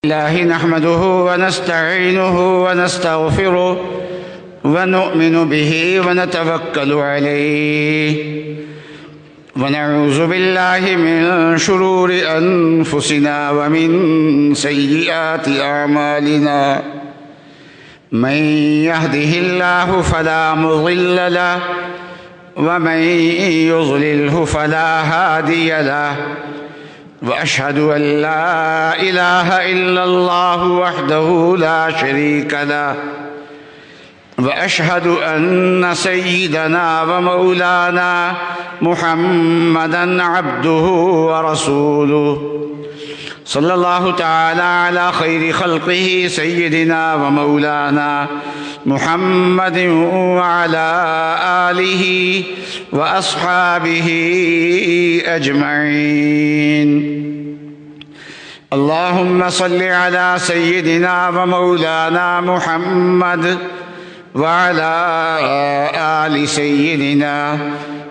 الله نحمده ونستعينه ونستغفره ونؤمن به ونتوكل عليه ونعوذ بالله من شرور أنفسنا ومن سيئات أعمالنا من يهده الله فلا مضل له ومن يضلله فلا هادي له وأشهد أن لا إله إلا الله وحده لا شريك له وأشهد أن سيدنا ومولانا محمدًا عبده ورسوله صلى الله تعالى على خير خلقه سيدنا ومولانا محمد وعلى آله وأصحابه أجمعين. اللهم صل على سيدنا ومولانا محمد وعلى آل سيدنا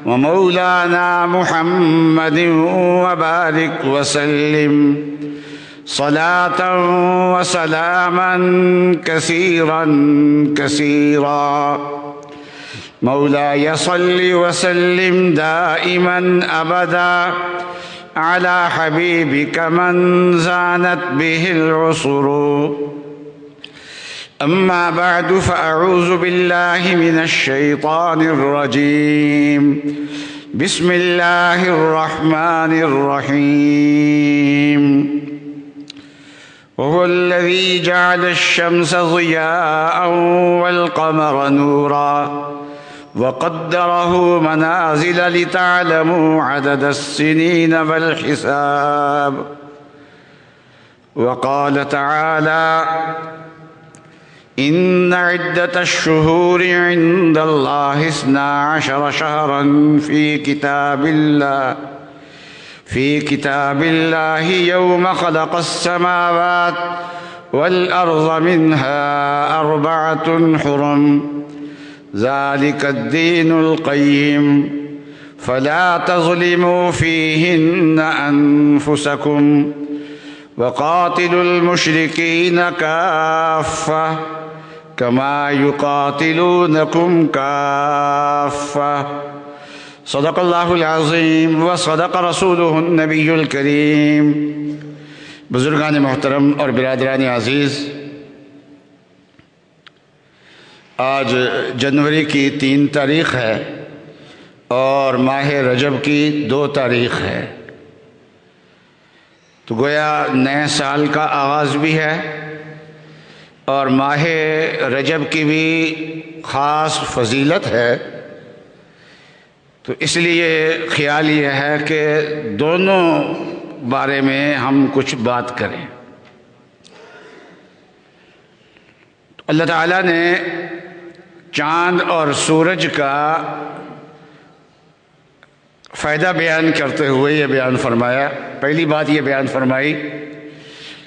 ومولانا محمد وبارك وسلم صلاة وسلاما كثيرا كثيرا. مولاي صل وسلم دائما أبدا على حبيبك من زانت به العصر. أما بعد فأعوذ بالله من الشيطان الرجيم. بسم الله الرحمن الرحيم. وهو الذي جعل الشمس ضياء والقمر نورا وقدره منازل لتعلموا عدد السنين والحساب. وقال تعالى: إن عدة الشهور عند الله 12 شهرا في كتاب الله يوم خلق السماوات والأرض منها 4 حرم ذلك الدين القيم فلا تظلموا فيهن أنفسكم وقاتلوا المشركين كافة كما يقاتلونكم كافة. صدق الله العظيم وصدق رسوله النبي الكريم. بزرگان محترم اور برادران عزیز، آج جنوری کی 3 تاریخ ہے اور ماہ رجب کی 2 تاریخ ہے، تو گویا نئے سال کا آغاز بھی ہے اور ماہ رجب کی بھی خاص فضیلت ہے. تو اس لیے خیال یہ ہے کہ دونوں بارے میں ہم کچھ بات کریں. اللہ تعالیٰ نے چاند اور سورج کا فائدہ بیان کرتے ہوئے یہ بیان فرمایا. پہلی بات یہ بیان فرمائی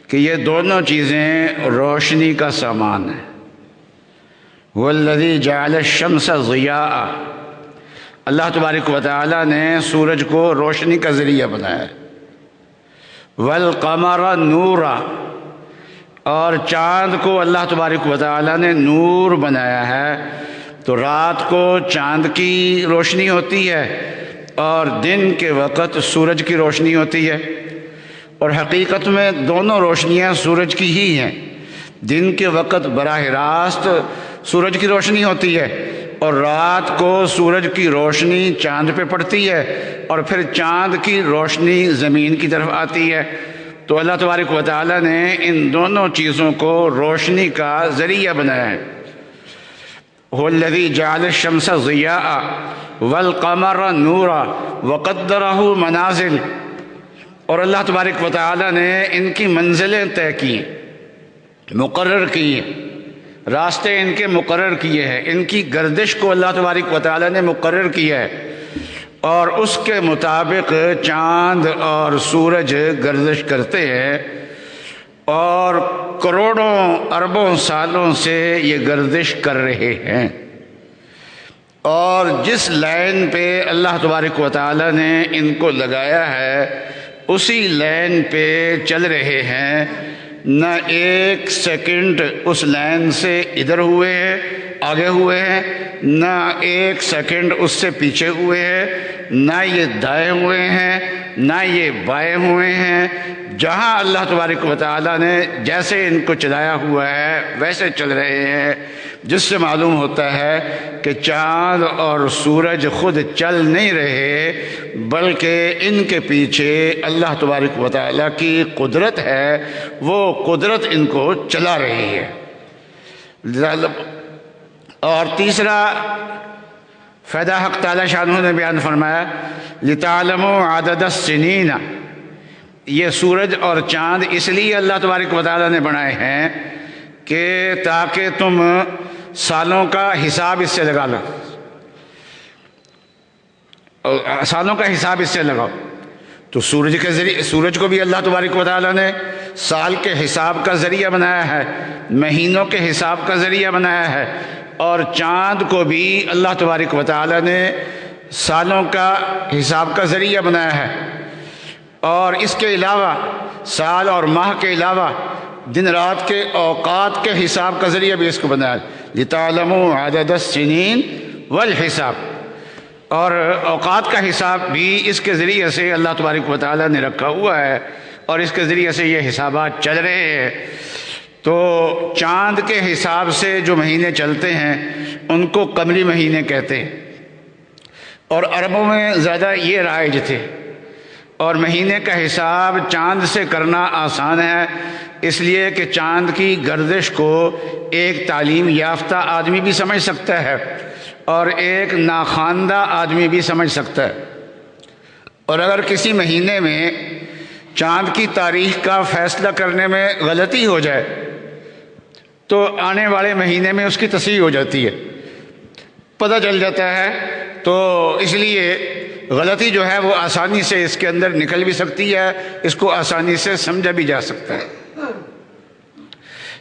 کہ یہ دونوں چیزیں روشنی کا سامان ہیں. وَالَّذِي جَعَلَ الشَّمْسَ ضِيَاءً، اللہ تبارک و تعالیٰ نے سورج کو روشنی کا ذریعہ بنایا. وَالْقَمَرَ نُورًا، اور چاند کو اللہ تبارک و تعالیٰ نے نور بنایا ہے. تو رات کو چاند کی روشنی ہوتی ہے اور دن کے وقت سورج کی روشنی ہوتی ہے، اور حقیقت میں دونوں روشنیاں سورج کی ہی ہیں. دن کے وقت براہ راست سورج کی روشنی ہوتی ہے اور رات کو سورج کی روشنی چاند پہ پڑتی ہے اور پھر چاند کی روشنی زمین کی طرف آتی ہے. تو اللہ تبارک و تعالیٰ نے ان دونوں چیزوں کو روشنی کا ذریعہ بنایا ہے. هو الذي جعل الشمس ضياء والقمر نورا وقدره منازل، اور اللہ تبارک و تعالیٰ نے ان کی منزلیں طے کی، مقرر کی، راستے ان کے مقرر کیے ہیں. ان کی گردش کو اللہ تبارک و تعالیٰ نے مقرر کیا ہے اور اس کے مطابق چاند اور سورج گردش کرتے ہیں، اور کروڑوں اربوں سالوں سے یہ گردش کر رہے ہیں. اور جس لائن پہ اللہ تبارک و تعالیٰ نے ان کو لگایا ہے اسی لائن پہ چل رہے ہیں نہ ایک سیکنڈ اس لائن سے ادھر ہوئے ہیں آگے ہوئے ہیں، نہ ایک سیکنڈ اس سے پیچھے ہوئے ہیں، نہ یہ دائیں ہوئے ہیں نہ یہ بائیں ہوئے ہیں۔ جہاں اللہ تبارک و تعالیٰ نے جیسے ان کو چلایا ہوا ہے ویسے چل رہے ہیں، جس سے معلوم ہوتا ہے کہ چاند اور سورج خود چل نہیں رہے بلکہ ان کے پیچھے اللہ تبارک و تعالیٰ کی قدرت ہے، وہ قدرت ان کو چلا رہی ہے۔ اور تیسرا فائدہ حق تعالیٰ شانہ نے بیان فرمایا لِتَعْلَمُوا عَدَدَ السِّنِينَ، یہ سورج اور چاند اس لیے اللہ تبارک و تعالیٰ نے بنائے ہیں کہ تاکہ تم سالوں کا حساب اس سے لگا لو، سالوں کا حساب اس سے لگاؤ۔ تو سورج کے ذریعے، سورج کو بھی اللہ تبارک و تعالیٰ نے سال کے حساب کا ذریعہ بنایا ہے، مہینوں کے حساب کا ذریعہ بنایا ہے، اور چاند کو بھی اللہ تبارک و تعالیٰ نے سالوں کا حساب کا ذریعہ بنایا ہے۔ اور اس کے علاوہ سال اور ماہ کے علاوہ دن رات کے اوقات کے حساب کا ذریعہ بھی اس کو بنایا لِتَعْلَمُوا عَدَدَ السِّنِينَ وَالْحِسَابِ، اور اوقات کا حساب بھی اس کے ذریعے سے اللہ تبارک و تعالیٰ نے رکھا ہوا ہے، اور اس کے ذریعے سے یہ حسابات چل رہے ہیں۔ تو چاند کے حساب سے جو مہینے چلتے ہیں ان کو قمری مہینے کہتے ہیں، اور عربوں میں زیادہ یہ رائج تھے، اور مہینے کا حساب چاند سے کرنا آسان ہے اس لیے کہ چاند کی گردش کو ایک تعلیم یافتہ آدمی بھی سمجھ سکتا ہے اور ایک ناخواندہ آدمی بھی سمجھ سکتا ہے۔ اور اگر کسی مہینے میں چاند کی تاریخ کا فیصلہ کرنے میں غلطی ہو جائے تو آنے والے مہینے میں اس کی تصحیح ہو جاتی ہے، پتہ چل جاتا ہے۔ تو اس لیے غلطی جو ہے وہ آسانی سے اس کے اندر نکل بھی سکتی ہے، اس کو آسانی سے سمجھا بھی جا سکتا ہے۔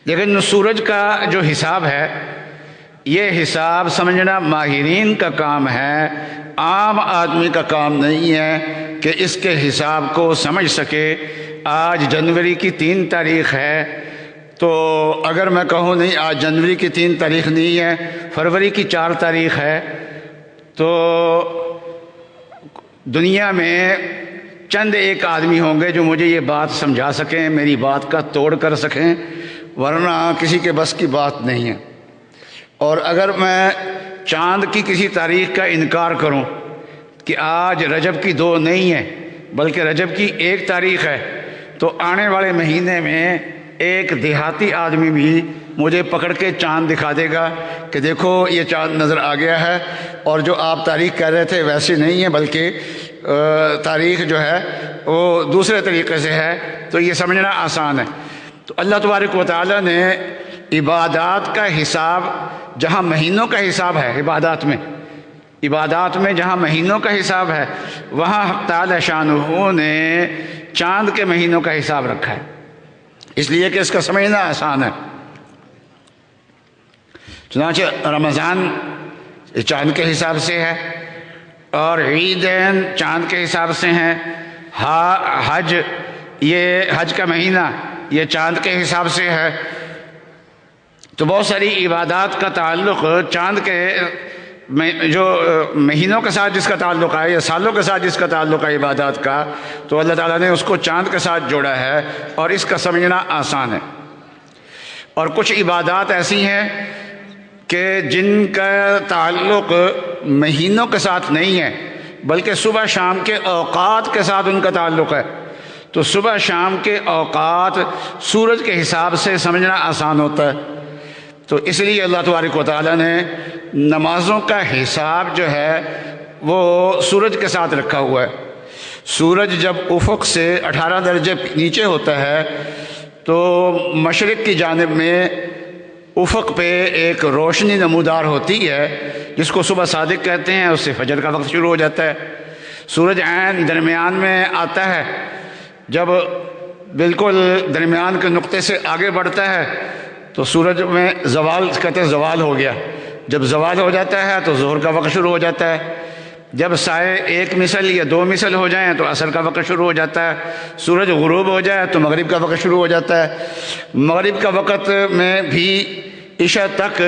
لیکن سورج کا جو حساب ہے یہ حساب سمجھنا ماہرین کا کام ہے، عام آدمی کا کام نہیں ہے کہ اس کے حساب کو سمجھ سکے۔ آج جنوری کی 3 تاریخ ہے، تو اگر میں کہوں نہیں آج جنوری کی 3 تاریخ نہیں ہے، فروری کی 4 تاریخ ہے، تو دنیا میں چند ایک آدمی ہوں گے جو مجھے یہ بات سمجھا سکیں، میری بات کا توڑ کر سکیں، ورنہ کسی کے بس کی بات نہیں ہے۔ اور اگر میں چاند کی کسی تاریخ کا انکار کروں کہ آج رجب کی 2 نہیں ہے بلکہ رجب کی 1 تاریخ ہے، تو آنے والے مہینے میں ایک دیہاتی آدمی بھی مجھے پکڑ کے چاند دکھا دے گا کہ دیکھو یہ چاند نظر آ گیا ہے، اور جو آپ تاریخ کہہ رہے تھے ویسے نہیں ہے بلکہ تاریخ جو ہے وہ دوسرے طریقے سے ہے۔ تو یہ سمجھنا آسان ہے۔ تو اللہ تبارک و تعالیٰ نے عبادات کا حساب، جہاں مہینوں کا حساب ہے عبادات میں جہاں مہینوں کا حساب ہے، وہاں حق تعالیٰ شانہ نے چاند کے مہینوں کا حساب رکھا ہے، اس لیے کہ اس کا سمجھنا آسان ہے۔ چنانچہ رمضان چاند کے حساب سے ہے، اور عیدین چاند کے حساب سے ہیں، حج، یہ حج کا مہینہ یہ چاند کے حساب سے ہے۔ تو بہت ساری عبادات کا تعلق چاند کے جو مہینوں کے ساتھ جس کا تعلق ہے یا سالوں کے ساتھ جس کا تعلق ہے عبادات کا، تو اللہ تعالیٰ نے اس کو چاند کے ساتھ جوڑا ہے اور اس کا سمجھنا آسان ہے۔ اور کچھ عبادات ایسی ہیں کہ جن کا تعلق مہینوں کے ساتھ نہیں ہے بلکہ صبح شام کے اوقات کے ساتھ ان کا تعلق ہے، تو صبح شام کے اوقات سورج کے حساب سے سمجھنا آسان ہوتا ہے۔ تو اس لیے اللہ تبارک و تعالیٰ نے نمازوں کا حساب جو ہے وہ سورج کے ساتھ رکھا ہوا ہے۔ سورج جب افق سے 18 درجے نیچے ہوتا ہے تو مشرق کی جانب میں افق پہ ایک روشنی نمودار ہوتی ہے جس کو صبح صادق کہتے ہیں، اس سے فجر کا وقت شروع ہو جاتا ہے۔ سورج عین درمیان میں آتا ہے، جب بالکل درمیان کے نقطے سے آگے بڑھتا ہے تو سورج میں زوال کہتے ہیں، زوال ہو گیا۔ جب زوال ہو جاتا ہے تو ظہر کا وقت شروع ہو جاتا ہے۔ جب سائے 1 مثل یا 2 مثل ہو جائیں تو عصر کا وقت شروع ہو جاتا ہے، سورج غروب ہو جائے تو مغرب کا وقت شروع ہو جاتا ہے۔ مغرب کا وقت میں بھی عشاء تک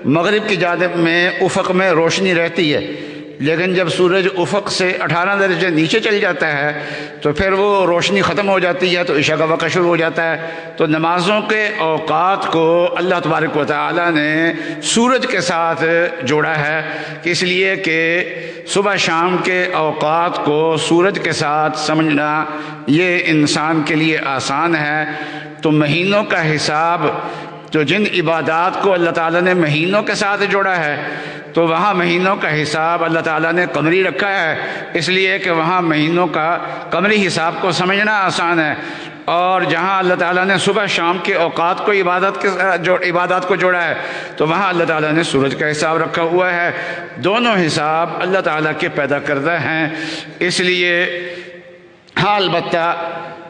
مغرب کی جانب میں افق میں روشنی رہتی ہے، لیکن جب سورج افق سے 18 درجے نیچے چل جاتا ہے تو پھر وہ روشنی ختم ہو جاتی ہے، تو عشاء کا وقت شروع ہو جاتا ہے۔ تو نمازوں کے اوقات کو اللہ تبارک و تعالیٰ نے سورج کے ساتھ جوڑا ہے، اس لیے کہ صبح شام کے اوقات کو سورج کے ساتھ سمجھنا یہ انسان کے لیے آسان ہے۔ تو مہینوں کا حساب، تو جن عبادات کو اللہ تعالیٰ نے مہینوں کے ساتھ جوڑا ہے تو وہاں مہینوں کا حساب اللہ تعالیٰ نے قمری رکھا ہے، اس لیے کہ وہاں مہینوں کا قمری حساب کو سمجھنا آسان ہے۔ اور جہاں اللہ تعالیٰ نے صبح شام کے اوقات کو عبادات کو جوڑا ہے تو وہاں اللہ تعالیٰ نے سورج کا حساب رکھا ہوا ہے۔ دونوں حساب اللہ تعالیٰ کے پیدا کردہ ہیں، اس لیے ہاں البتہ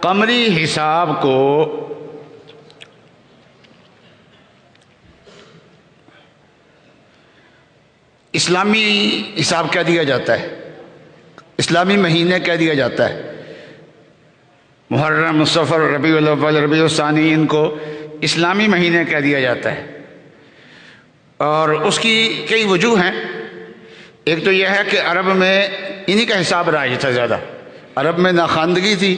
قمری حساب کو اسلامی حساب کہہ دیا جاتا ہے، اسلامی مہینے کہہ دیا جاتا ہے۔ محرم، صفر، ربیع الاول، ربیع الثانی، ان کو اسلامی مہینے کہہ دیا جاتا ہے، اور اس کی کئی وجوہ ہیں۔ ایک تو یہ ہے کہ عرب میں انہی کا حساب رائج تھا زیادہ، عرب میں ناخواندگی تھی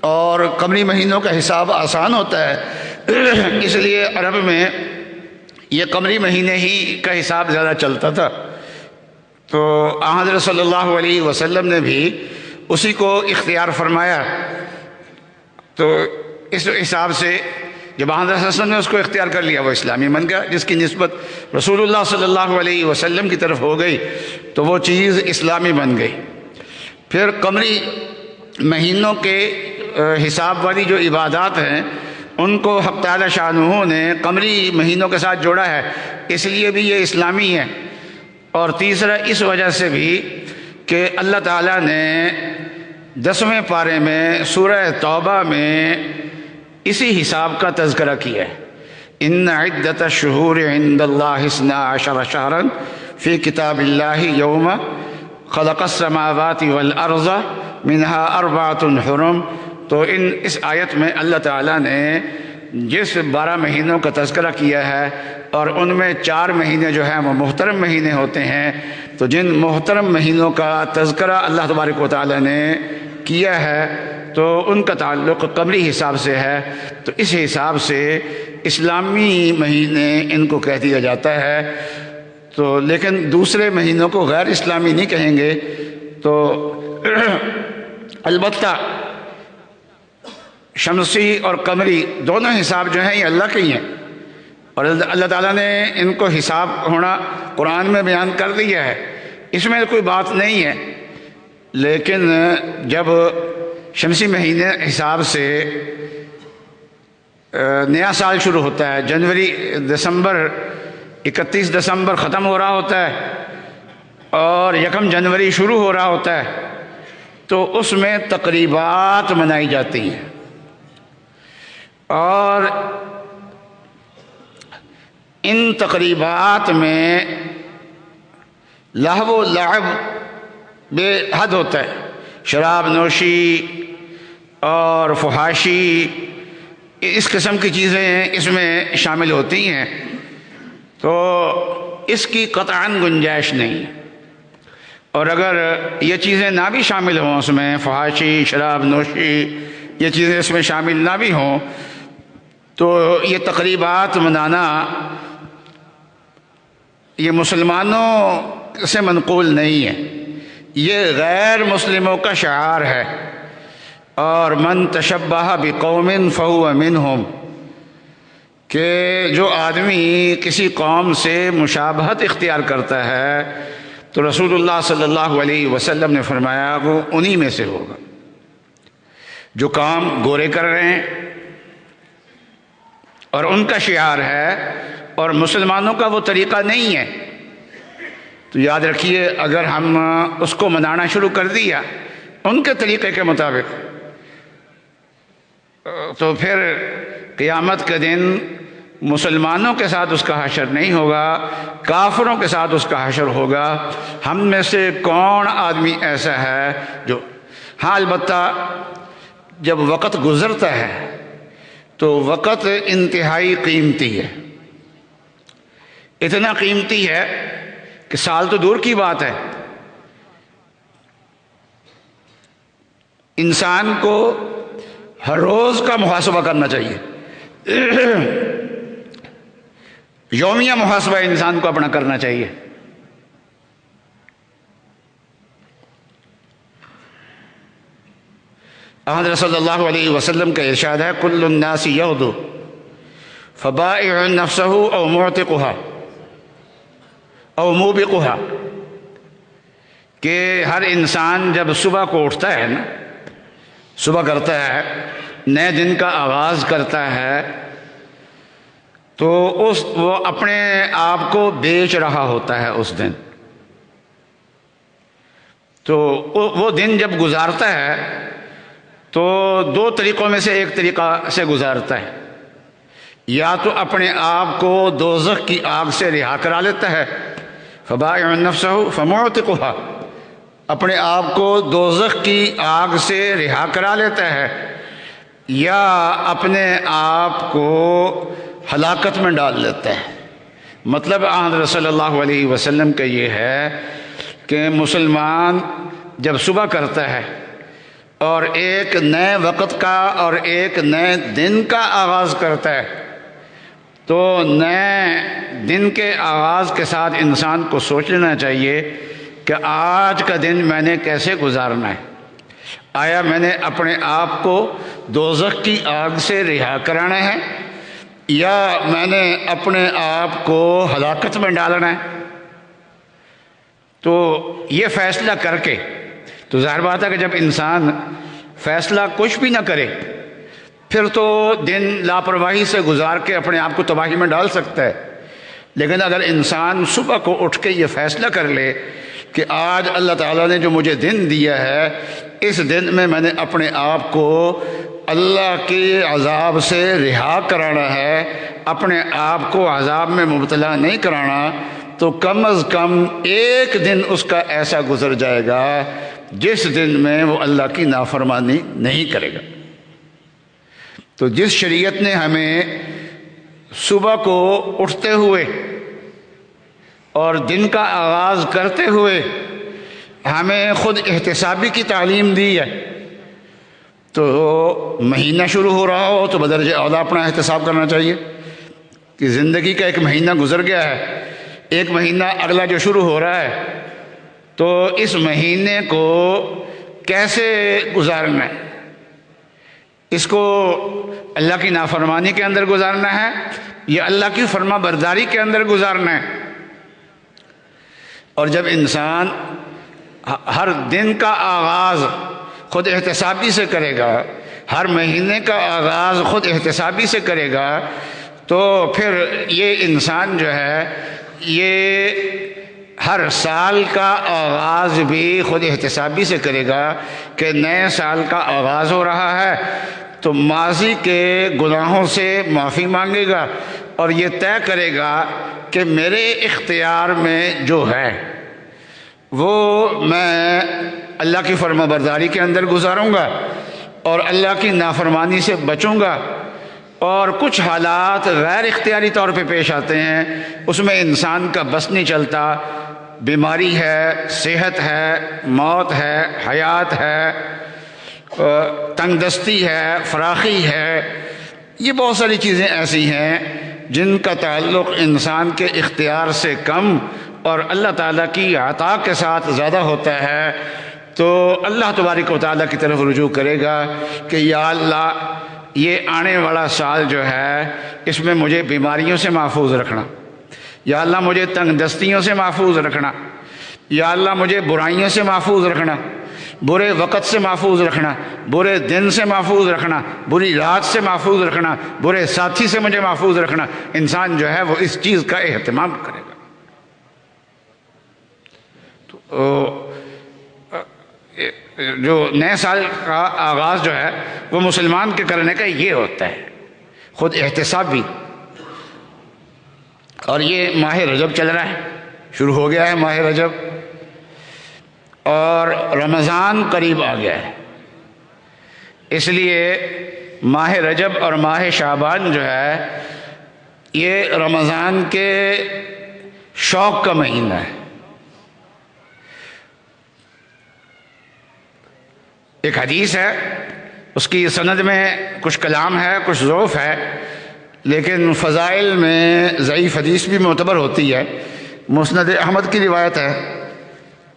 اور قمری مہینوں کا حساب آسان ہوتا ہے، اس لیے عرب میں یہ قمری مہینے ہی کا حساب زیادہ چلتا تھا۔ تو حضرت صلی اللہ علیہ وسلم نے بھی اسی کو اختیار فرمایا، تو اس حساب سے جب حضرت صلی اللہ علیہ وسلم نے اس کو اختیار کر لیا وہ اسلامی بن گیا، جس کی نسبت رسول اللہ صلی اللہ علیہ وسلم کی طرف ہو گئی تو وہ چیز اسلامی بن گئی۔ پھر قمری مہینوں کے حساب والی جو عبادات ہیں ان کو حق تعالی شانہ نے قمری مہینوں کے ساتھ جوڑا ہے، اس لیے بھی یہ اسلامی ہے۔ اور تیسرا اس وجہ سے بھی کہ اللہ تعالیٰ نے 10ویں پارے میں سورہ توبہ میں اسی حساب کا تذکرہ کیا ہے۔ ان عدۃ الشہور عند اللہ 12 شہرا فی کتاب اللہ یوم خلق السماوات والارض منها 4 حرم۔ تو اس آیت میں اللہ تعالیٰ نے جس 12 مہینوں کا تذکرہ کیا ہے اور ان میں 4 مہینے جو ہیں وہ محترم مہینے ہوتے ہیں، تو جن محترم مہینوں کا تذکرہ اللہ تبارک و تعالیٰ نے کیا ہے تو ان کا تعلق قمری حساب سے ہے، تو اس حساب سے اسلامی مہینے ان کو کہہ دیا جاتا ہے۔ تو لیکن دوسرے مہینوں کو غیر اسلامی نہیں کہیں گے۔ تو البتہ شمسی اور قمری دونوں حساب جو ہیں یہ اللہ کے ہی ہیں، اور اللہ تعالیٰ نے ان کو حساب ہونا قرآن میں بیان کر دیا ہے، اس میں کوئی بات نہیں ہے۔ لیکن جب شمسی مہینے حساب سے نیا سال شروع ہوتا ہے، جنوری دسمبر 31 دسمبر ختم ہو رہا ہوتا ہے اور 1 جنوری شروع ہو رہا ہوتا ہے، تو اس میں تقریبات منائی جاتی ہیں، اور ان تقریبات میں لہو و لعب بے حد ہوتا ہے، شراب نوشی اور فحاشی اس قسم کی چیزیں اس میں شامل ہوتی ہیں، تو اس کی قطعاً گنجائش نہیں ہے۔ اور اگر یہ چیزیں نہ بھی شامل ہوں، اس میں فحاشی، شراب نوشی، یہ چیزیں اس میں شامل نہ بھی ہوں، تو یہ تقریبات منانا یہ مسلمانوں سے منقول نہیں ہے، یہ غیر مسلموں کا شعار ہے۔ اور من تشبہ بقوم فہو منہم، کہ جو آدمی کسی قوم سے مشابہت اختیار کرتا ہے تو رسول اللہ صلی اللہ علیہ وسلم نے فرمایا وہ انہی میں سے ہوگا۔ جو کام گورے کر رہے ہیں اور ان کا شعار ہے اور مسلمانوں کا وہ طریقہ نہیں ہے، تو یاد رکھیے اگر ہم اس کو منانا شروع کر دیا ان کے طریقے کے مطابق، تو پھر قیامت کے دن مسلمانوں کے ساتھ اس کا حشر نہیں ہوگا، کافروں کے ساتھ اس کا حشر ہوگا۔ ہم میں سے کون آدمی ایسا ہے جو، ہاں البتہ جب وقت گزرتا ہے تو وقت انتہائی قیمتی ہے، اتنا قیمتی ہے کہ سال تو دور کی بات ہے، انسان کو ہر روز کا محاسبہ کرنا چاہیے، یومیہ محاسبہ انسان کو اپنا کرنا چاہیے۔ حضرت صلی اللہ علیہ وسلم کا ارشاد ہے کل الناس یغدو فبائع نفسہ او معتقها او موبقها، کہ ہر انسان جب صبح کو اٹھتا ہے نا، صبح کرتا ہے، نئے دن کا آغاز کرتا ہے، تو وہ اپنے آپ کو بیچ رہا ہوتا ہے اس دن۔ تو وہ دن جب گزارتا ہے تو دو طریقوں میں سے ایک طریقہ سے گزارتا ہے، یا تو اپنے آپ کو دوزخ کی آگ سے رہا کرا لیتا ہے، فبائع نفسہ فمعتقها، اپنے آپ کو دوزخ کی آگ سے رہا کرا لیتا ہے، یا اپنے آپ کو ہلاکت میں ڈال لیتا ہے۔ مطلب حضرت صلی اللہ علیہ وسلم کا یہ ہے کہ مسلمان جب صبح کرتا ہے اور ایک نئے وقت کا اور ایک نئے دن کا آغاز کرتا ہے، تو نئے دن کے آغاز کے ساتھ انسان کو سوچ لینا چاہیے کہ آج کا دن میں نے کیسے گزارنا ہے۔ آیا میں نے اپنے آپ کو دوزخ کی آگ سے رہا کرانا ہے، یا میں نے اپنے آپ کو ہلاکت میں ڈالنا ہے؟ تو یہ فیصلہ کر کے، تو ظاہر بات ہے کہ جب انسان فیصلہ کچھ بھی نہ کرے پھر تو دن لاپرواہی سے گزار کے اپنے آپ کو تباہی میں ڈال سکتا ہے، لیکن اگر انسان صبح کو اٹھ کے یہ فیصلہ کر لے کہ آج اللہ تعالیٰ نے جو مجھے دن دیا ہے، اس دن میں نے اپنے آپ کو اللہ کے عذاب سے رہا کرانا ہے، اپنے آپ کو عذاب میں مبتلا نہیں کرانا، تو کم از کم ایک دن اس کا ایسا گزر جائے گا جس دن میں وہ اللہ کی نافرمانی نہیں کرے گا۔ تو جس شریعت نے ہمیں صبح کو اٹھتے ہوئے اور دن کا آغاز کرتے ہوئے ہمیں خود احتسابی کی تعلیم دی ہے، تو مہینہ شروع ہو رہا ہو تو بدرجہ اولا اپنا احتساب کرنا چاہیے کہ زندگی کا ایک مہینہ گزر گیا ہے، ایک مہینہ اگلا جو شروع ہو رہا ہے، تو اس مہینے کو کیسے گزارنا ہے؟ اس کو اللہ کی نافرمانی کے اندر گزارنا ہے یا اللہ کی فرما برداری کے اندر گزارنا ہے؟ اور جب انسان ہر دن کا آغاز خود احتسابی سے کرے گا، ہر مہینے کا آغاز خود احتسابی سے کرے گا، تو پھر یہ انسان جو ہے یہ ہر سال کا آغاز بھی خود احتسابی سے کرے گا کہ نئے سال کا آغاز ہو رہا ہے، تو ماضی کے گناہوں سے معافی مانگے گا اور یہ طے کرے گا کہ میرے اختیار میں جو ہے وہ میں اللہ کی فرما برداری کے اندر گزاروں گا اور اللہ کی نافرمانی سے بچوں گا، اور کچھ حالات غیر اختیاری طور پہ پیش آتے ہیں، اس میں انسان کا بس نہیں چلتا، بیماری ہے، صحت ہے، موت ہے، حیات ہے، تنگ دستی ہے، فراخی ہے، یہ بہت ساری چیزیں ایسی ہیں جن کا تعلق انسان کے اختیار سے کم اور اللہ تعالیٰ کی عطا کے ساتھ زیادہ ہوتا ہے، تو اللہ تبارک و تعالیٰ کی طرف رجوع کرے گا کہ یا اللہ یہ آنے والا سال جو ہے اس میں مجھے بیماریوں سے محفوظ رکھنا، یا اللہ مجھے تنگ دستیوں سے محفوظ رکھنا، یا اللہ مجھے برائیوں سے محفوظ رکھنا، برے وقت سے محفوظ رکھنا، برے دن سے محفوظ رکھنا، بری رات سے محفوظ رکھنا، برے ساتھی سے مجھے محفوظ رکھنا۔ انسان جو ہے وہ اس چیز کا اہتمام کرے گا۔ تو جو نئے سال کا آغاز جو ہے وہ مسلمان کے کرنے کا یہ ہوتا ہے، خود احتسابی، اور یہ ماہ رجب چل رہا ہے، شروع ہو گیا ہے ماہ رجب، اور رمضان قریب آ گیا ہے۔ اس لیے ماہ رجب اور ماہ شعبان جو ہے یہ رمضان کے شوق کا مہینہ ہے۔ ایک حدیث ہے، اس کی سند میں کچھ کلام ہے، کچھ ضعف ہے، لیکن فضائل میں ضعیف حدیث بھی معتبر ہوتی ہے۔ مسند احمد کی روایت ہے،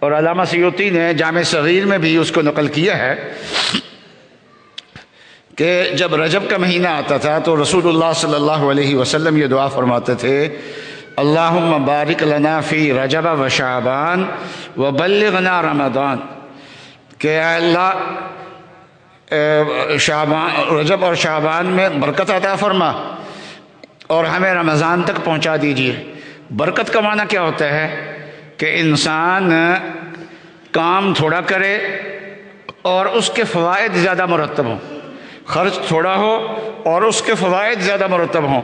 اور علامہ سیوطی نے جامع صغیر میں بھی اس کو نقل کیا ہے کہ جب رجب کا مہینہ آتا تھا تو رسول اللہ صلی اللہ علیہ وسلم یہ دعا فرماتے تھے، اللہم بارک لنا فی رجب و شعبان وبلغنا رمضان، کہ اے اللہ رجب اور شعبان میں برکت عطا فرما اور ہمیں رمضان تک پہنچا دیجیے۔ برکت کا معنی کیا ہوتا ہے کہ انسان کام تھوڑا کرے اور اس کے فوائد زیادہ مرتب ہوں، خرچ تھوڑا ہو اور اس کے فوائد زیادہ مرتب ہوں،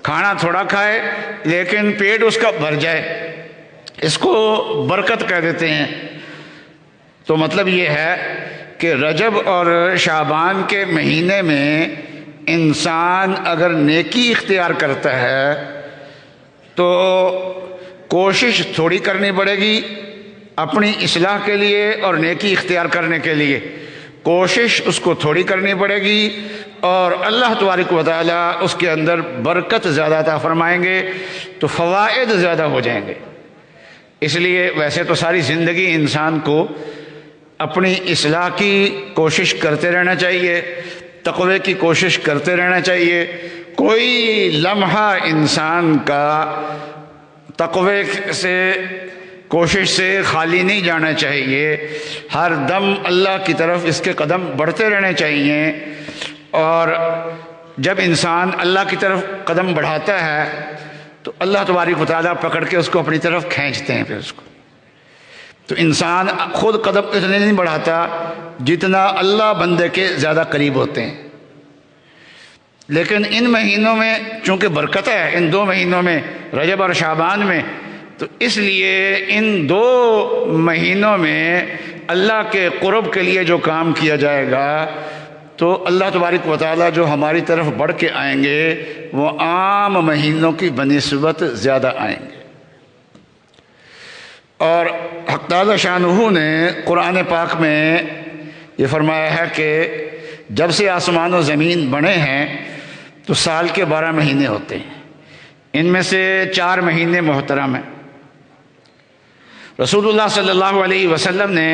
کھانا تھوڑا کھائے لیکن پیٹ اس کا بھر جائے، اس کو برکت کہہ دیتے ہیں۔ تو مطلب یہ ہے کہ رجب اور شعبان کے مہینے میں انسان اگر نیکی اختیار کرتا ہے تو کوشش تھوڑی کرنی پڑے گی اپنی اصلاح کے لیے اور نیکی اختیار کرنے کے لیے، کوشش اس کو تھوڑی کرنی پڑے گی، اور اللہ تبارک و تعالیٰ اس کے اندر برکت زیادہ عطا فرمائیں گے تو فوائد زیادہ ہو جائیں گے۔ اس لیے ویسے تو ساری زندگی انسان کو اپنی اصلاح کی کوشش کرتے رہنا چاہیے، تقوی کی کوشش کرتے رہنا چاہیے، کوئی لمحہ انسان کا تقوی سے کوشش سے خالی نہیں جانا چاہیے، ہر دم اللہ کی طرف اس کے قدم بڑھتے رہنے چاہیے، اور جب انسان اللہ کی طرف قدم بڑھاتا ہے تو اللہ تبارک و تعالیٰ پکڑ کے اس کو اپنی طرف کھینچتے ہیں، پھر اس کو تو انسان خود قدم اتنے نہیں بڑھاتا جتنا اللہ بندے کے زیادہ قریب ہوتے ہیں۔ لیکن ان مہینوں میں چونکہ برکت ہے، ان دو مہینوں میں رجب اور شعبان میں، تو اس لیے ان دو مہینوں میں اللہ کے قرب کے لیے جو کام کیا جائے گا تو اللہ تبارک و تعالیٰ جو ہماری طرف بڑھ کے آئیں گے وہ عام مہینوں کی بنسبت زیادہ آئیں گے۔ اور حق تعالی شانہ نے قرآن پاک میں یہ فرمایا ہے کہ جب سے آسمان و زمین بنے ہیں تو سال کے 12 مہینے ہوتے ہیں، ان میں سے 4 مہینے محترم ہیں۔ رسول اللہ صلی اللہ علیہ وسلم نے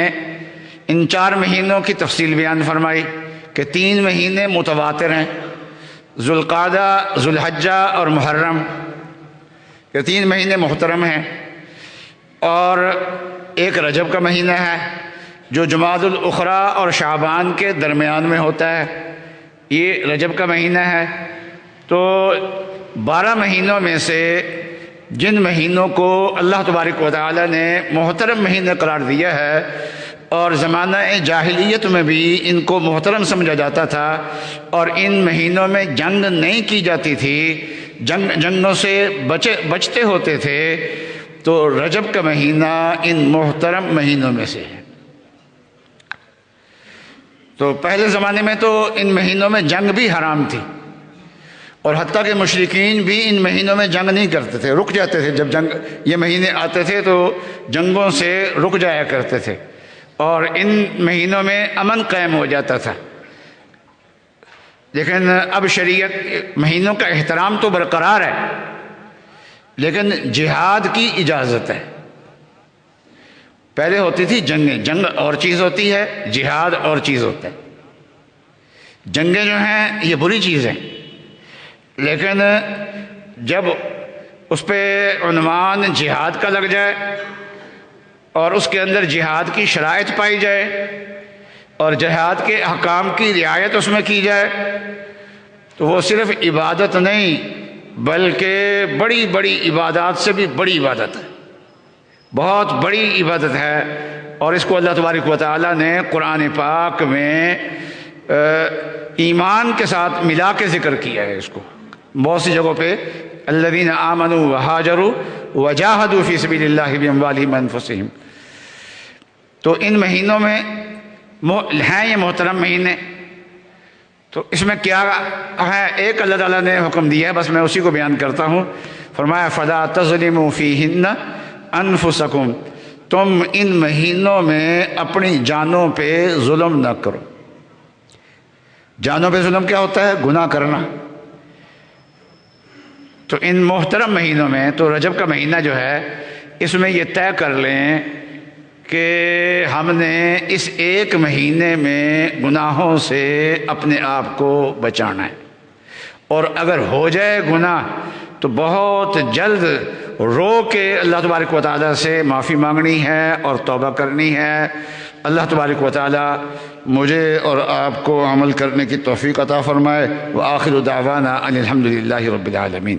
ان 4 مہینوں کی تفصیل بیان فرمائی کہ 3 مہینے متواتر ہیں، ذوالقعدہ، ذوالحجہ اور محرم، یہ 3 مہینے محترم ہیں، اور ایک رجب کا مہینہ ہے جو جمادی الاخری اور شعبان کے درمیان میں ہوتا ہے، یہ رجب کا مہینہ ہے۔ تو 12 مہینوں میں سے جن مہینوں کو اللہ تبارک و تعالیٰ نے محترم مہینے قرار دیا ہے، اور زمانہ جاہلیت میں بھی ان کو محترم سمجھا جاتا تھا، اور ان مہینوں میں جنگ نہیں کی جاتی تھی، جنگوں سے بچتے ہوتے تھے، تو رجب کا مہینہ ان محترم مہینوں میں سے ہے۔ تو پہلے زمانے میں تو ان مہینوں میں جنگ بھی حرام تھی، اور حتیٰ کہ مشرکین بھی ان مہینوں میں جنگ نہیں کرتے تھے، رک جاتے تھے، جب یہ مہینے آتے تھے تو جنگوں سے رک جایا کرتے تھے، اور ان مہینوں میں امن قائم ہو جاتا تھا۔ لیکن اب شریعت مہینوں کا احترام تو برقرار ہے، لیکن جہاد کی اجازت ہے۔ پہلے ہوتی تھی جنگیں، جنگ اور چیز ہوتی ہے، جہاد اور چیز ہوتا ہے۔ جنگیں جو ہیں یہ بری چیز ہیں، لیکن جب اس پہ عنوان جہاد کا لگ جائے اور اس کے اندر جہاد کی شرائط پائی جائے اور جہاد کے احکام کی رعایت اس میں کی جائے تو وہ صرف عبادت نہیں بلکہ بڑی بڑی عبادات سے بھی بڑی عبادت ہے، بہت بڑی عبادت ہے، اور اس کو اللہ تبارک و تعالیٰ نے قرآن پاک میں ایمان کے ساتھ ملا کے ذکر کیا ہے۔ اس کو بہت سی جگہوں پہ الذین آمنوا وہاجروا وجاہدوا فی سبیل اللہ باموالہم وانفسہم۔ تو ان مہینوں میں ہیں یہ محترم مہینے، تو اس میں کیا ہے؟ ایک اللہ تعالیٰ نے حکم دیا ہے، بس میں اسی کو بیان کرتا ہوں۔ فرمایا فَلَا تَظْلِمُوا فِيهِنَّ أَنفُسَكُمْ، تم ان مہینوں میں اپنی جانوں پہ ظلم نہ کرو۔ جانوں پہ ظلم کیا ہوتا ہے؟ گناہ کرنا۔ تو ان محترم مہینوں میں، تو رجب کا مہینہ جو ہے، اس میں یہ طے کر لیں کہ ہم نے اس ایک مہینے میں گناہوں سے اپنے آپ کو بچانا ہے، اور اگر ہو جائے گناہ تو بہت جلد رو کے اللہ تبارک و تعالیٰ سے معافی مانگنی ہے اور توبہ کرنی ہے۔ اللہ تبارک و تعالیٰ مجھے اور آپ کو عمل کرنے کی توفیق عطا فرمائے۔ وآخر دعوانا ان الحمد للہ رب العالمین۔